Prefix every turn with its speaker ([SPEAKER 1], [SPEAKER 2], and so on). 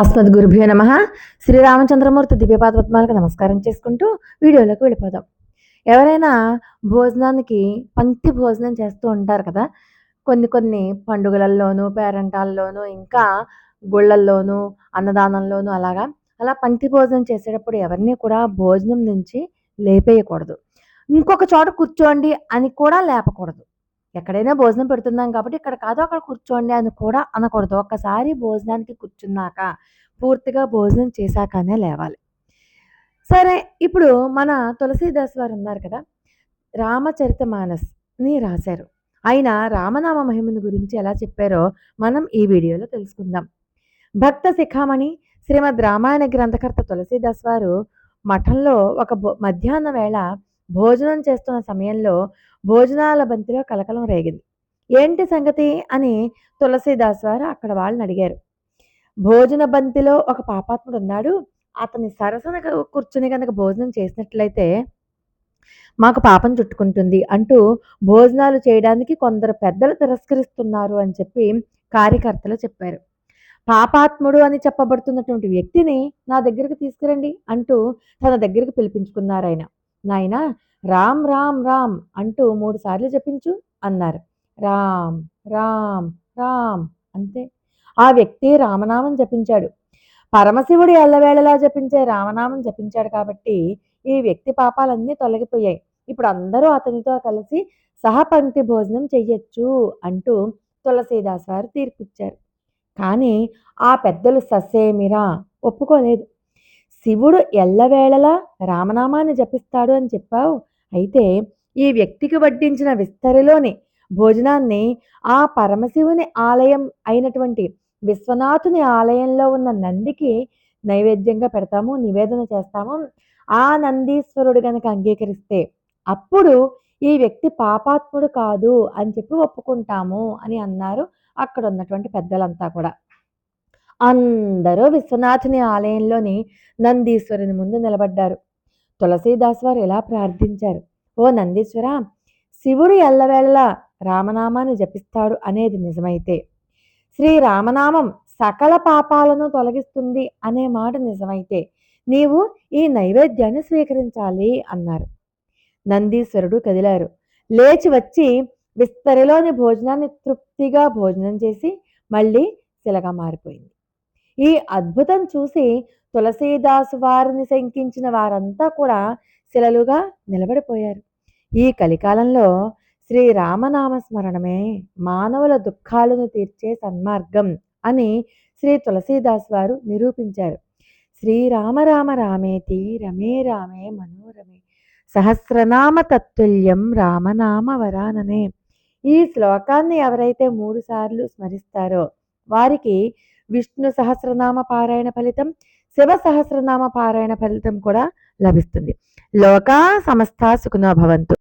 [SPEAKER 1] అస్మద్గురుభ్యో నమ. శ్రీరామచంద్రమూర్తి దివ్యపాద పద్మాలకు నమస్కారం చేసుకుంటూ వీడియోలోకి వెళ్ళిపోదాం. ఎవరైనా భోజనానికి పంక్తి భోజనం చేస్తూ ఉంటారు కదా. కొన్ని పండుగలలోనూ, పేరంటాల్లోనూ, ఇంకా గుళ్ళల్లోనూ, అన్నదానంలోనూ అలా పంక్తి భోజనం చేసేటప్పుడు ఎవరిని కూడా భోజనం నుంచి లేపేయకూడదు. ఇంకొక చోట కూర్చోండి అని కూడా లేపకూడదు. ఎక్కడైనా భోజనం పెడుతున్నాం కాబట్టి ఇక్కడ కాదు అక్కడ కూర్చోండి అని కూడా అనకూడదు. ఒక్కసారి భోజనానికి కూర్చున్నాక పూర్తిగా భోజనం చేశాకనే లేవాలి. సరే, ఇప్పుడు మన తులసీదాస్ వారు ఉన్నారు కదా, రామచరితమానస్ని రాశారు. ఆయన రామనామ మహిమను గురించి ఎలా చెప్పారో మనం ఈ వీడియోలో తెలుసుకుందాం. భక్త శిఖామణి శ్రీమద్ రామాయణ గ్రంథకర్త తులసీదాస్ వారు మఠంలో ఒక మధ్యాహ్న వేళ భోజనం చేస్తున్న సమయంలో భోజనాల బంతిలో కలకలం రేగింది. ఏంటి సంగతి అని తులసీదాస్ వారు అక్కడ వాళ్ళని అడిగారు. భోజన బంతిలో ఒక పాపాత్ముడు ఉన్నాడు. అతని సరసన కూర్చుని కనుక భోజనం చేసినట్లయితే మాకు పాపం చుట్టుకుంటుంది అంటూ భోజనాలు చేయడానికి కొందరు పెద్దలు తిరస్కరిస్తున్నారు అని చెప్పి కార్యకర్తలు చెప్పారు. పాపాత్ముడు అని చెప్పబడుతున్నటువంటి వ్యక్తిని నా దగ్గరికి తీసుకురండి అంటూ తన దగ్గరికి పిలిపించుకున్నారు. ఆయన, నాయన రామ్ రామ్ రామ్ అంటూ 3 సార్లు జపించు అన్నారు. రామ్ రామ్ రామ్ అంతే. ఆ వ్యక్తి రామనామం జపించాడు. పరమశివుడు ఎల్లవేళలా జపించే రామనామం జపించాడు కాబట్టి ఈ వ్యక్తి పాపాలన్నీ తొలగిపోయాయి. ఇప్పుడు అందరూ అతనితో కలిసి సహపంక్తి భోజనం చెయ్యొచ్చు అంటూ తులసీదాస్ వారు తీర్పిచ్చారు. కానీ ఆ పెద్దలు ససేమిరా ఒప్పుకోలేదు. శివుడు ఎల్లవేళలా రామనామాన్ని జపిస్తాడు అని చెప్పావు, అయితే ఈ వ్యక్తికి వడ్డించిన విస్తరిలోని భోజనాన్ని ఆ పరమశివుని ఆలయం అయినటువంటి విశ్వనాథుని ఆలయంలో ఉన్న నందికి నైవేద్యంగా పెడతాము, నివేదన చేస్తాము. ఆ నందీశ్వరుడు గనక అంగీకరిస్తే అప్పుడు ఈ వ్యక్తి పాపాత్ముడు కాదు అని చెప్పి ఒప్పుకుంటాము అని అన్నారు అక్కడ ఉన్నటువంటి పెద్దలంతా కూడా. అందరూ విశ్వనాథుని ఆలయంలోని నందీశ్వరుని ముందు నిలబడ్డారు. తులసీదాస్ వారు ఎలా ప్రార్థించారు. ఓ నందీశ్వర, శివుడు ఎల్లవేళలా రామనామాన్ని జపిస్తాడు అనేది నిజమైతే, శ్రీరామనామం సకల పాపాలను తొలగిస్తుంది అనే మాట నిజమైతే నీవు ఈ నైవేద్యాన్ని స్వీకరించాలి అన్నారు. నందీశ్వరుడు కదిలారు. లేచి వచ్చి విస్తరిలోని భోజనాన్ని తృప్తిగా భోజనం చేసి మళ్ళీ శిలగా మారిపోయింది. ఈ అద్భుతం చూసి తులసీదాసు వారిని శంకించిన వారంతా కూడా శిలలుగా నిలబడిపోయారు. ఈ కలికాలంలో శ్రీరామనామ స్మరణమే మానవుల దుఃఖాలను తీర్చే సన్మార్గం అని శ్రీ తులసీదాస్ వారు నిరూపించారు. శ్రీరామ రామ రామేతి రమే రామే మనోరమే సహస్రనామ తత్తుల్యం రామనామ వరాననే. ఈ శ్లోకాన్ని ఎవరైతే 3 సార్లు స్మరిస్తారో వారికి విష్ణు సహస్రనామ పారాయణ ఫలితం, శివ సహస్రనామ పారాయణ ఫలితం కూడా లభిస్తుంది. లోకా సమస్త సుఖినో భవంతు.